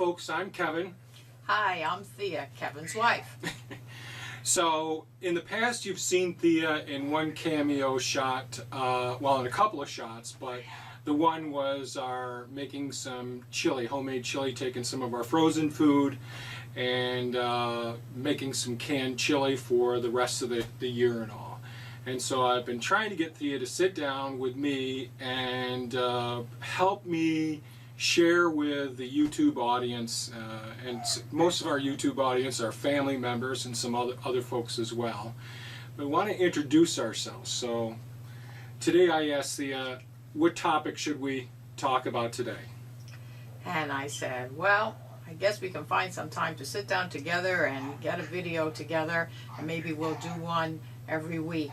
folks, I'm Kevin. Hi, I'm Thea, Kevin's wife. So, in the past you've seen Thea in one cameo shot, well, in a couple of shots, but the one was our making some chili, homemade chili, taking some of our frozen food and making some canned chili for the rest of the year and all. And so I've been trying to get Thea to sit down with me and help me share with the YouTube audience, and most of our YouTube audience are family members and some other folks as well. We want to introduce ourselves. So today I asked Thea, what topic should we talk about today? And I said, well, I guess we can find some time to sit down together and get a video together, and maybe we'll do one every week.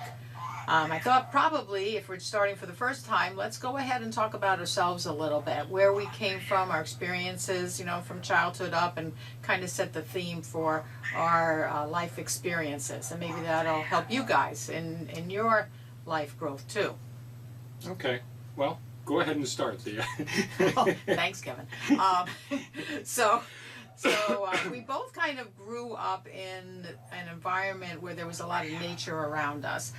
I thought probably if we're starting for the first time, let's go ahead and talk about ourselves a little bit, where we came from, our experiences, you know, from childhood up, and kind of set the theme for our life experiences. And maybe that'll help you guys in your life growth too. Okay, well, go ahead and start, Thea. Oh, thanks, Kevin. So we both kind of grew up in an environment where there was a lot of nature around us,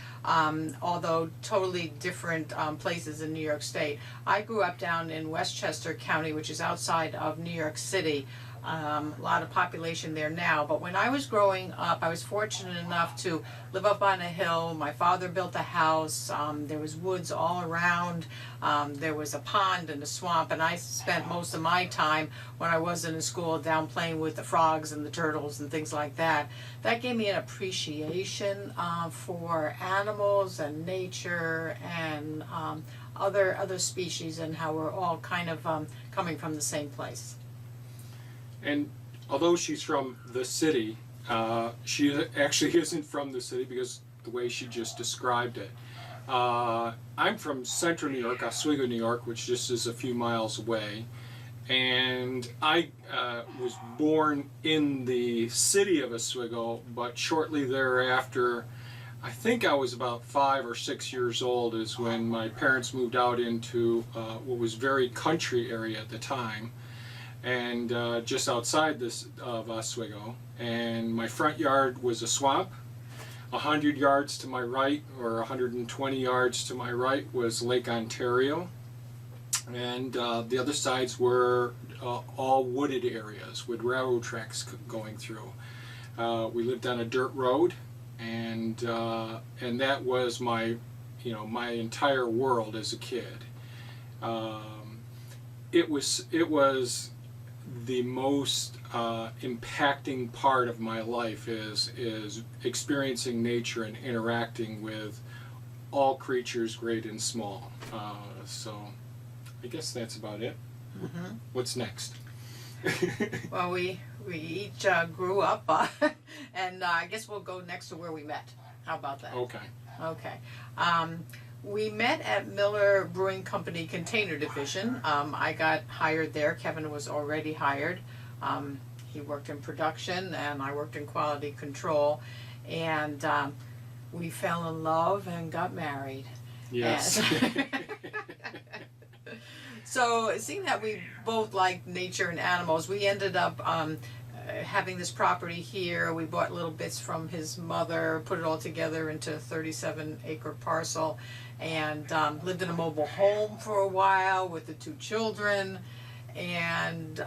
although totally different places in New York State. I grew up down in Westchester County, which is outside of New York City. A lot of population there now, but when I was growing up, I was fortunate enough to live up on a hill. My father built a house. There was woods all around. There was a pond and a swamp, and I spent most of my time when I wasn't in school down playing with the frogs and the turtles and things like that. That gave me an appreciation for animals and nature and other species, and how we're all kind of coming from the same place. And although she's from the city, she actually isn't from the city because the way she just described it. I'm from central New York, Oswego, New York, which just is a few miles away. And I was born in the city of Oswego, but shortly thereafter, I think I was about 5 or 6 years old, is when my parents moved out into what was very country area at the time. And just outside this of Oswego, and my front yard was a swamp. 100 yards to my right, or 120 yards to my right, was Lake Ontario, and the other sides were all wooded areas with railroad tracks going through. We lived on a dirt road, and that was my entire world as a kid. It was the most impacting part of my life is experiencing nature and interacting with all creatures, great and small. So I guess that's about it. Mm-hmm. What's next? Well, we each grew up, and I guess we'll go next to where we met. How about that? Okay. Okay. We met at Miller Brewing Company Container Division. I got hired there. Kevin was already hired. He worked in production, and I worked in quality control. And we fell in love and got married. Yes. So, seeing that we both like nature and animals, we ended up having this property here. We bought little bits from his mother, put it all together into a 37-acre parcel, and lived in a mobile home for a while with the 2 children, and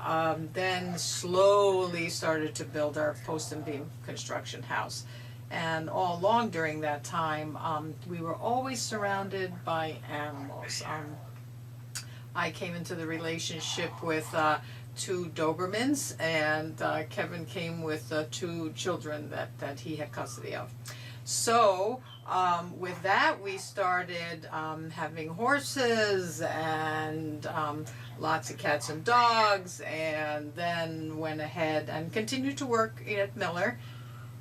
then slowly started to build our post and beam construction house. And all along during that time, we were always surrounded by animals. I came into the relationship with 2 Dobermans, and Kevin came with 2 children that he had custody of. So with that, we started having horses and lots of cats and dogs, and then went ahead and continued to work at Miller.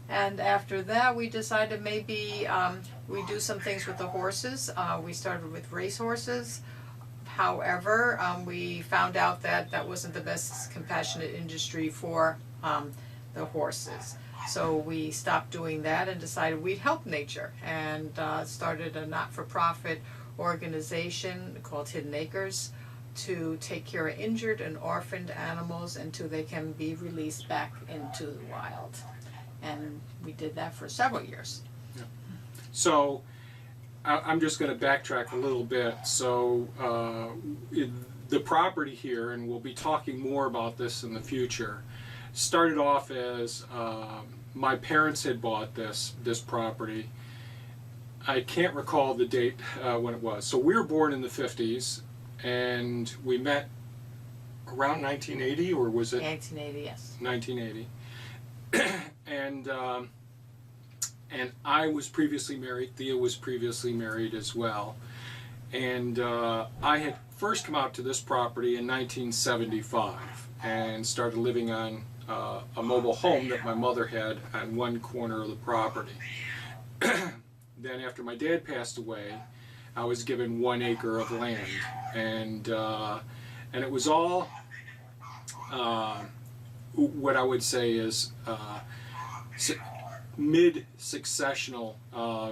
And after that, we decided maybe we do some things with the horses. We started with race horses. However, we found out that that wasn't the best compassionate industry for the horses. So we stopped doing that and decided we'd help nature, and started a not-for-profit organization called Hidden Acres to take care of injured and orphaned animals until they can be released back into the wild. And we did that for several years. Yeah. So I'm just going to backtrack a little bit. So the property here, and we'll be talking more about this in the future, started off as my parents had bought this property. I can't recall the date when it was. So we were born in the 50s, and we met around 1980, or was it? 1980, yes. 1980. And I was previously married. Thea was previously married as well. And I had first come out to this property in 1975 and started living on a mobile home that my mother had on one corner of the property. Then after my dad passed away, I was given 1 acre of land, and it was all what I would say is mid-successional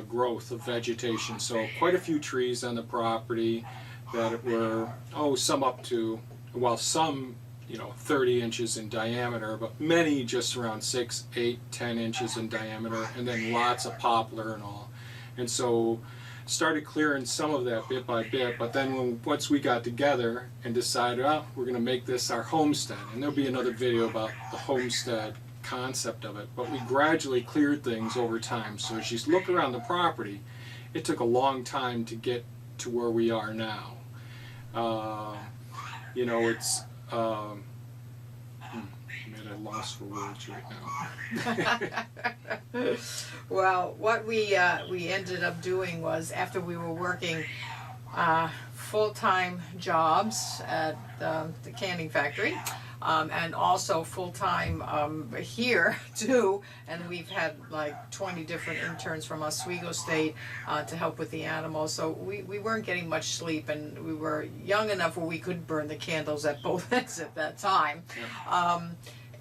growth of vegetation. So quite a few trees on the property that were some up to, well, some 30 inches in diameter, but many just around 6, 8, 10 inches in diameter, and then lots of poplar and all. And so started clearing some of that bit by bit, but then once we got together and decided, we're going to make this our homestead, and there'll be another video about the homestead concept of it, but we gradually cleared things over time. So as you look around the property, it took a long time to get to where we are now. It's I'm at a loss for words right now. Well, what we ended up doing was, after we were working full-time jobs at the canning factory, and also full-time here too, and we've had like 20 different interns from Oswego State to help with the animals, so we weren't getting much sleep, and we were young enough where we could burn the candles at both ends at that time. Yeah.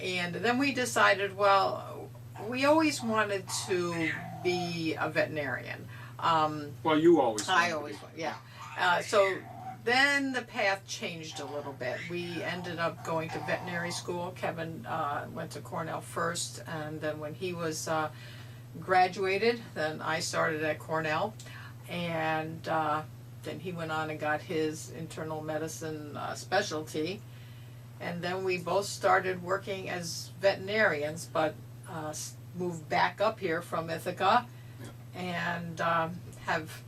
And then we decided, well, we always wanted to be a veterinarian. Well, you always I always, yeah. So then the path changed a little bit. We ended up going to veterinary school. Kevin went to Cornell first, and then when he was graduated, then I started at Cornell, and then he went on and got his internal medicine specialty. And then we both started working as veterinarians, but moved back up here from Ithaca, and have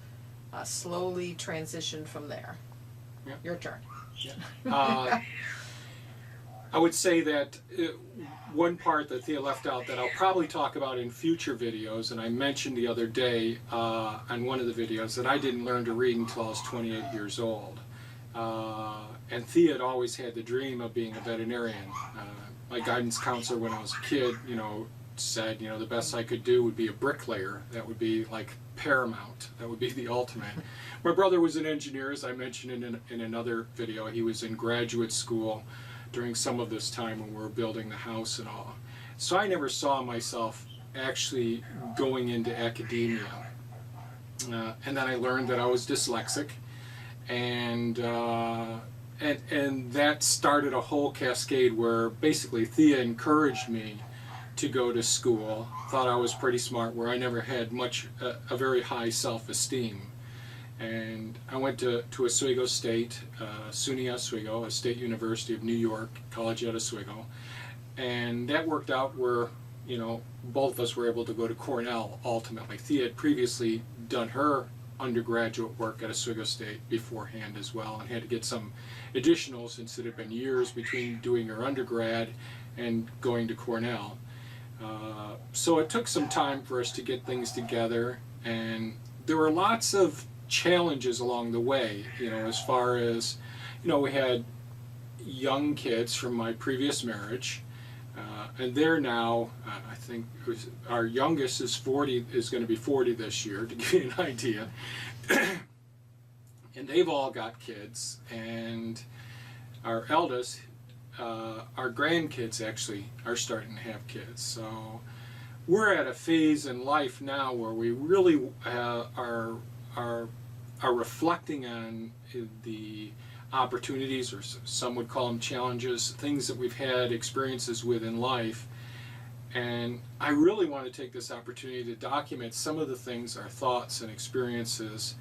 slowly transitioned from there. Yeah. Your turn. Yeah. I would say that one part that Thea left out that I'll probably talk about in future videos, and I mentioned the other day on one of the videos, that I didn't learn to read until I was 28 years old. And Thea had always had the dream of being a veterinarian. My guidance counselor when I was a kid, said, the best I could do would be a bricklayer. That would be like paramount. That would be the ultimate. My brother was an engineer, as I mentioned in another video. He was in graduate school during some of this time when we were building the house and all. So I never saw myself actually going into academia. And then I learned that I was dyslexic, and that started a whole cascade where basically Thea encouraged me to go to school, thought I was pretty smart, where I never had a very high self-esteem. And I went to Oswego State, SUNY Oswego, a state university of New York, college at Oswego. And that worked out where, both of us were able to go to Cornell ultimately. Thea had previously done her undergraduate work at Oswego State beforehand as well, and had to get some additional, since it had been years between doing her undergrad and going to Cornell. So it took some time for us to get things together, and there were lots of challenges along the way, as far as, we had young kids from my previous marriage, and they're now, I think our youngest is going to be 40 this year, to give you an idea. And they've all got kids, and our eldest, our grandkids actually are starting to have kids. So we're at a phase in life now where we really are reflecting on the opportunities, or some would call them challenges, things that we've had experiences with in life. And I really want to take this opportunity to document some of the things, our thoughts and experiences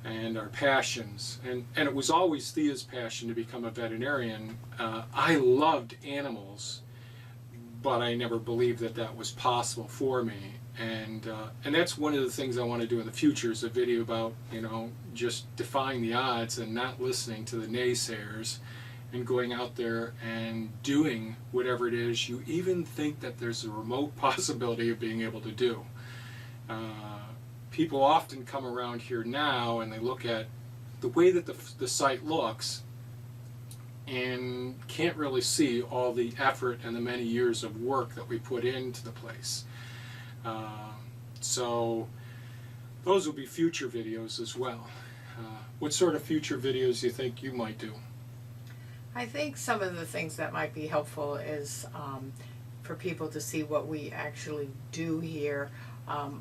and our passions. And it was always Thea's passion to become a veterinarian. I loved animals, but I never believed that that was possible for me. And that's one of the things I want to do in the future, is a video about, just defying the odds and not listening to the naysayers, and going out there and doing whatever it is you even think that there's a remote possibility of being able to do. People often come around here now and they look at the way that the site looks and can't really see all the effort and the many years of work that we put into the place. So those will be future videos as well. What sort of future videos do you think you might do? I think some of the things that might be helpful is for people to see what we actually do here.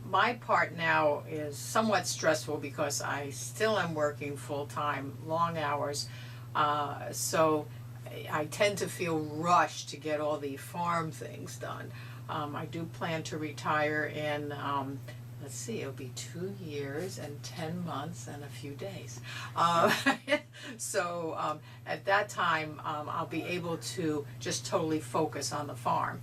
My part now is somewhat stressful because I still am working full-time, long hours, so I tend to feel rushed to get all the farm things done. I do plan to retire in, let's see, it'll be 2 years and 10 months and a few days. So at that time, I'll be able to just totally focus on the farm,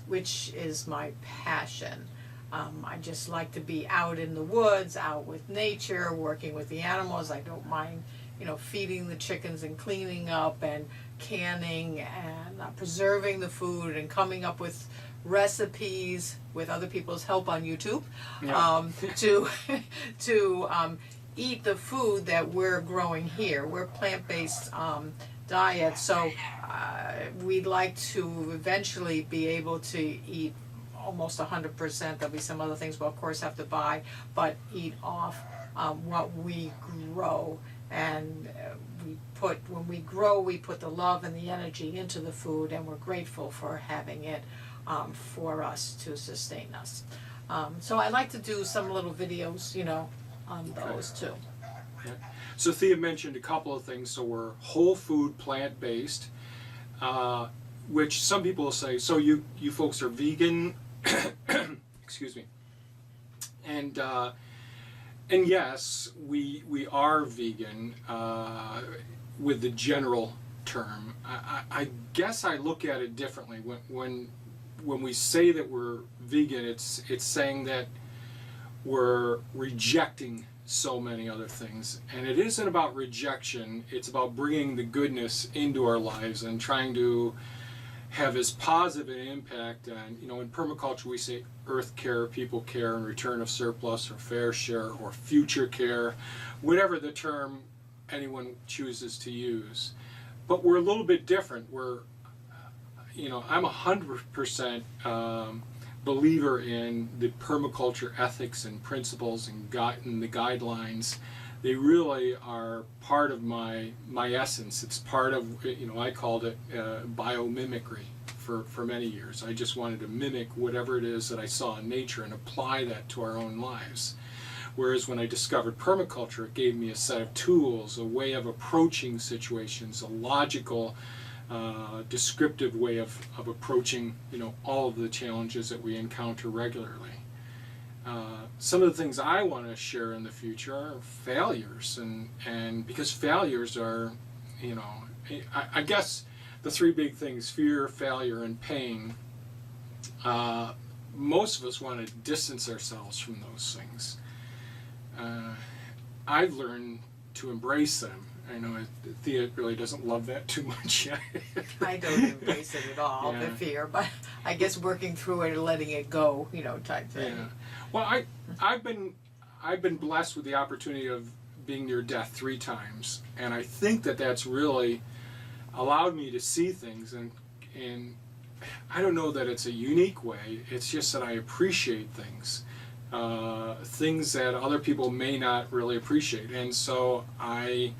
which is my passion. I just like to be out in the woods, out with nature, working with the animals. I don't mind, feeding the chickens and cleaning up and canning and preserving the food and coming up with recipes with other people's help on YouTube, to eat the food that we're growing here. We're plant-based diet, so we'd like to eventually be able to eat almost 100%. There'll be some other things we'll of course have to buy, but eat off what we grow. And when we grow, we put the love and the energy into the food, and we're grateful for having it for us to sustain us. So I like to do some little videos, on those too. Okay. So Thea mentioned a couple of things. So we're whole food, plant-based, which some people will say, so you folks are vegan, excuse me, and yes, we are vegan with the general term. I guess I look at it differently. When we say that we're vegan, it's saying that we're rejecting so many other things. And it isn't about rejection, it's about bringing the goodness into our lives and trying to have as positive an impact on, in permaculture we say earth care, people care, and return of surplus, or fair share, or future care, whatever the term anyone chooses to use. But we're a little bit different. We're, I'm 100% believer in the permaculture ethics and principles and the guidelines. They really are part of my essence. It's part of, I called it biomimicry for many years. I just wanted to mimic whatever it is that I saw in nature and apply that to our own lives. Whereas when I discovered permaculture, it gave me a set of tools, a way of approaching situations, a logical, descriptive way of approaching, all of the challenges that we encounter regularly. Some of the things I want to share in the future are failures, and because failures are, I guess the three big things: fear, failure, and pain. Most of us want to distance ourselves from those things. I've learned to embrace them. I know Thea really doesn't love that too much yet. I don't embrace it at all, the fear, but I guess working through it and letting it go, type thing. Yeah. Well, I've been blessed with the opportunity of being near death 3 times, and I think that that's really allowed me to see things, and I don't know that it's a unique way. It's just that I appreciate things. Things that other people may not really appreciate, and so I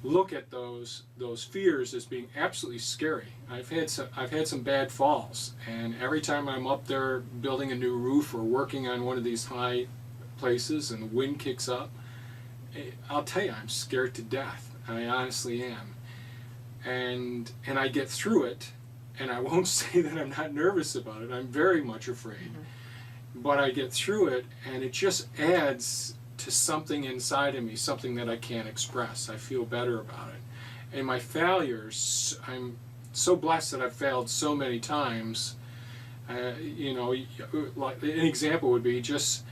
look at those fears as being absolutely scary. I've had some bad falls, and every time I'm up there building a new roof or working on one of these high places and the wind kicks up, I'll tell you, I'm scared to death. I honestly am. And I get through it, and I won't say that I'm not nervous about it. I'm very much afraid. But I get through it, and it just adds to something inside of me, something that I can't express. I feel better about it. And my failures, I'm so blessed that I've failed so many times. You know, like an example would be just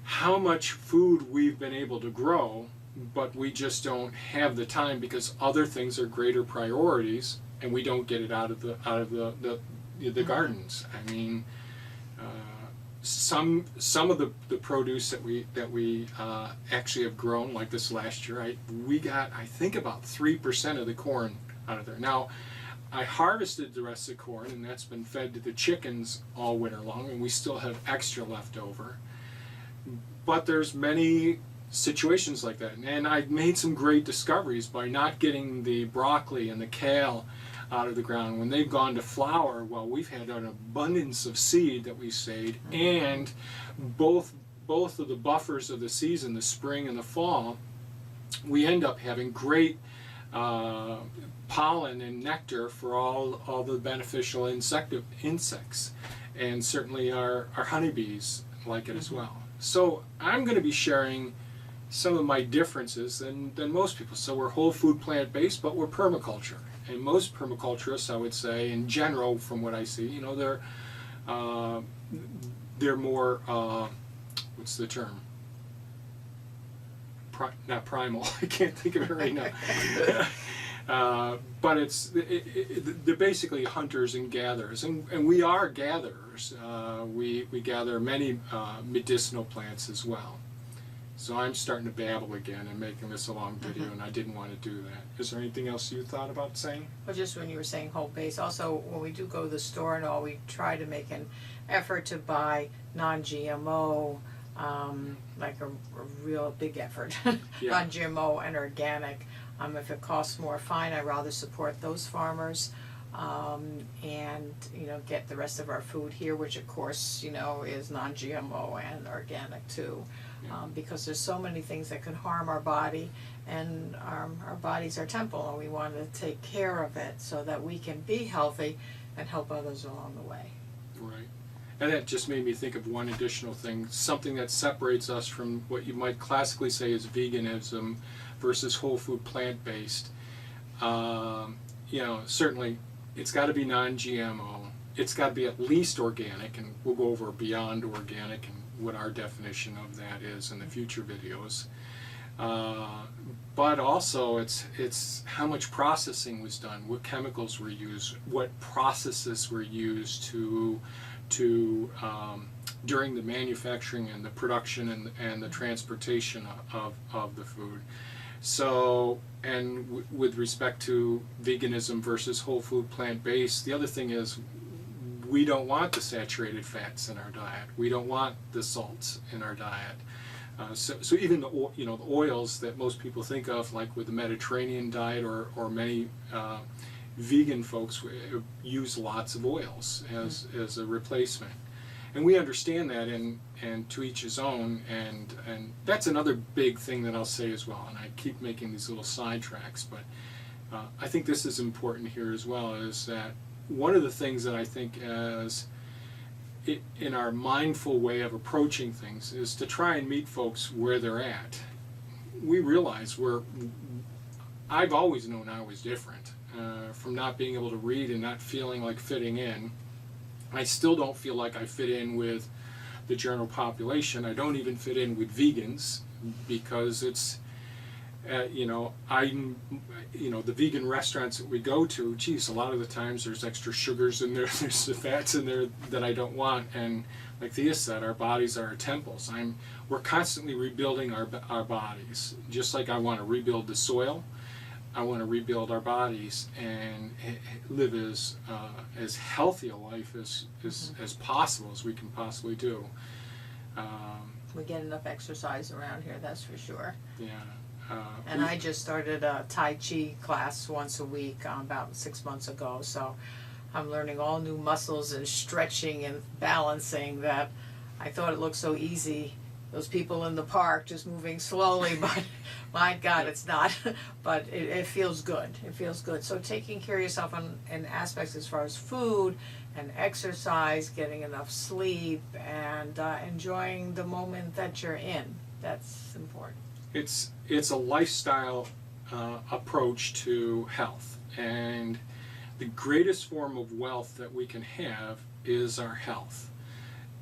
how much food we've been able to grow, but we just don't have the time because other things are greater priorities, and we don't get it out of the gardens. I mean, some of the produce that we actually have grown, like this last year, we got, I think, about 3% of the corn out of there. Now, I harvested the rest of the corn, and that's been fed to the chickens all winter long, and we still have extra left over. But there's many situations like that, and I've made some great discoveries by not getting the broccoli and the kale out of the ground. When they've gone to flower, well, we've had an abundance of seed that we saved, and both of the buffers of the season, the spring and the fall, we end up having great pollen and nectar for all the beneficial insects, and certainly our honeybees like it as well. So I'm going to be sharing some of my differences than most people. So we're whole food plant-based, but we're permaculture. And most permaculturists, I would say, in general, from what I see, you know, they're more, what's the term? Not primal. I can't think of it right now. But they're basically hunters and gatherers, and we are gatherers. We gather many medicinal plants as well. So I'm starting to babble again and making this a long video, and I didn't want to do that. Is there anything else you thought about saying? Well, just when you were saying whole base, also when we do go to the store and all, we try to make an effort to buy non-GMO, like a real big effort, Yeah. non-GMO and organic. If it costs more, fine, I'd rather support those farmers. And get the rest of our food here, which of course is non-GMO and organic too, because there's so many things that can harm our body, and our body's our temple, and we want to take care of it so that we can be healthy and help others along the way. Right. And that just made me think of one additional thing, something that separates us from what you might classically say is veganism versus whole food plant-based. Certainly it's got to be non-GMO. It's got to be at least organic, and we'll go over beyond organic and what our definition of that is in the future videos. But also it's how much processing was done, what chemicals were used, what processes were used to during the manufacturing and the production and the transportation of the food. So, and with respect to veganism versus whole food plant-based, the other thing is we don't want the saturated fats in our diet. We don't want the salts in our diet. So even the oils that most people think of, like with the Mediterranean diet or many vegan folks use lots of oils as a replacement. And we understand that, and to each his own, and that's another big thing that I'll say as well, and I keep making these little sidetracks, but I think this is important here as well, is that one of the things that I think as in our mindful way of approaching things is to try and meet folks where they're at. We realize I've always known I was different, from not being able to read and not feeling like fitting in. I still don't feel like I fit in with the general population. I don't even fit in with vegans because it's, the vegan restaurants that we go to, geez, a lot of the times there's extra sugars in there, there's the fats in there that I don't want. And like Thea said, our bodies are our temples. We're constantly rebuilding our bodies. Just like I want to rebuild the soil, I want to rebuild our bodies and live as healthy a life as possible as we can possibly do. We get enough exercise around here, that's for sure. Yeah. And I just started a Tai Chi class once a week about 6 months ago, so I'm learning all new muscles and stretching and balancing that I thought it looked so easy those people in the park just moving slowly, but my God, it's not. But it feels good. It feels good. So taking care of yourself in aspects as far as food and exercise, getting enough sleep, and enjoying the moment that you're in. That's important. It's a lifestyle approach to health, and the greatest form of wealth that we can have is our health.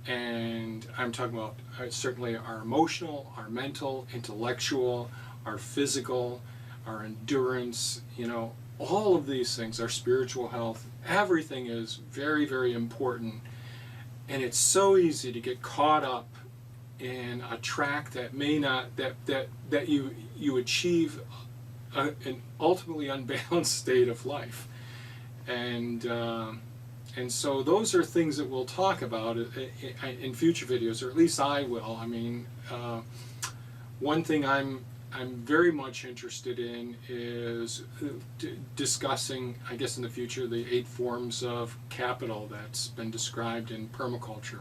And I'm talking about certainly our emotional, our mental, intellectual, our physical, our endurance, all of these things, our spiritual health, everything is very, very important. And it's so easy to get caught up in a track that may not, that you achieve an ultimately unbalanced state of life. And so those are things that we'll talk about in future videos, or at least I will. I mean, one thing I'm very much interested in is discussing, I guess in the future, the 8 forms of capital that's been described in permaculture.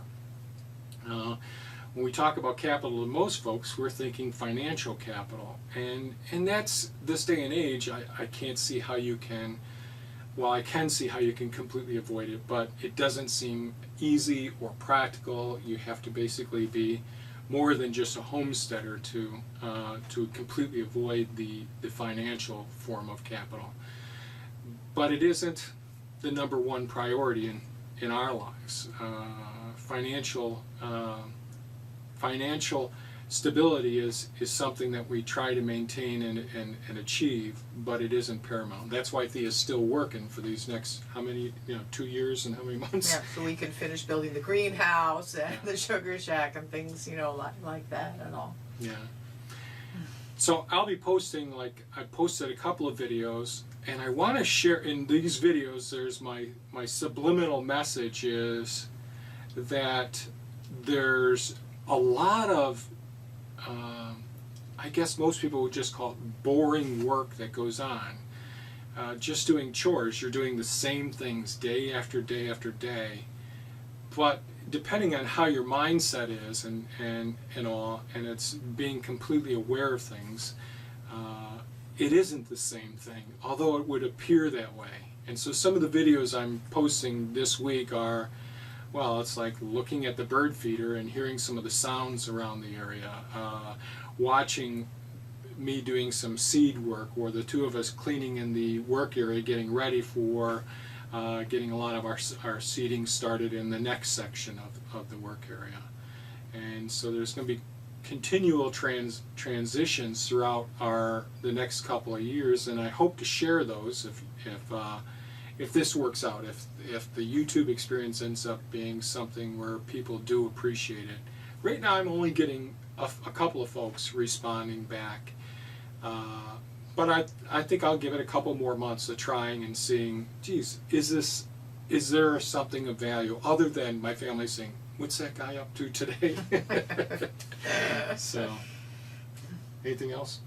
When we talk about capital to most folks, we're thinking financial capital. And that's, this day and age, I can't see how you can, well, I can see how you can completely avoid it, but it doesn't seem easy or practical. You have to basically be more than just a homesteader to completely avoid the financial form of capital. But it isn't the number one priority in our lives. Financial stability is something that we try to maintain and achieve, but it isn't paramount. That's why Thea's still working for these next, how many, 2 years and how many months? Yeah, so we can finish building the greenhouse and the sugar shack and things, like that and all. Yeah. So I'll be posting, I posted a couple of videos, and I want to share, in these videos, there's my subliminal message is that there's a lot of I guess most people would just call it boring work that goes on. Just doing chores, you're doing the same things day after day after day. But depending on how your mindset is and all, and it's being completely aware of things, it isn't the same thing, although it would appear that way. And so some of the videos I'm posting this week are, well, it's like looking at the bird feeder and hearing some of the sounds around the area, watching me doing some seed work, or the two of us cleaning in the work area, getting ready for getting a lot of our seeding started in the next section of the work area. And so there's going to be continual transitions throughout the next couple of years, and I hope to share those if this works out, if the YouTube experience ends up being something where people do appreciate it. Right now I'm only getting a couple of folks responding back, but I think I'll give it a couple more months of trying and seeing, geez, is there something of value other than my family saying, what's that guy up to today? So, anything else?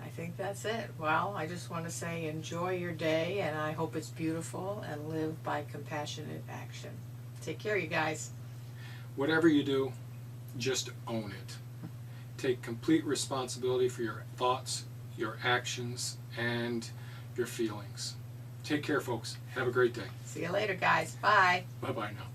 I think that's it. Well, I just want to say enjoy your day, and I hope it's beautiful, and live by compassionate action. Take care, you guys. Whatever you do, just own it. Take complete responsibility for your thoughts, your actions, and your feelings. Take care, folks. Have a great day. See you later, guys. Bye. Bye-bye now.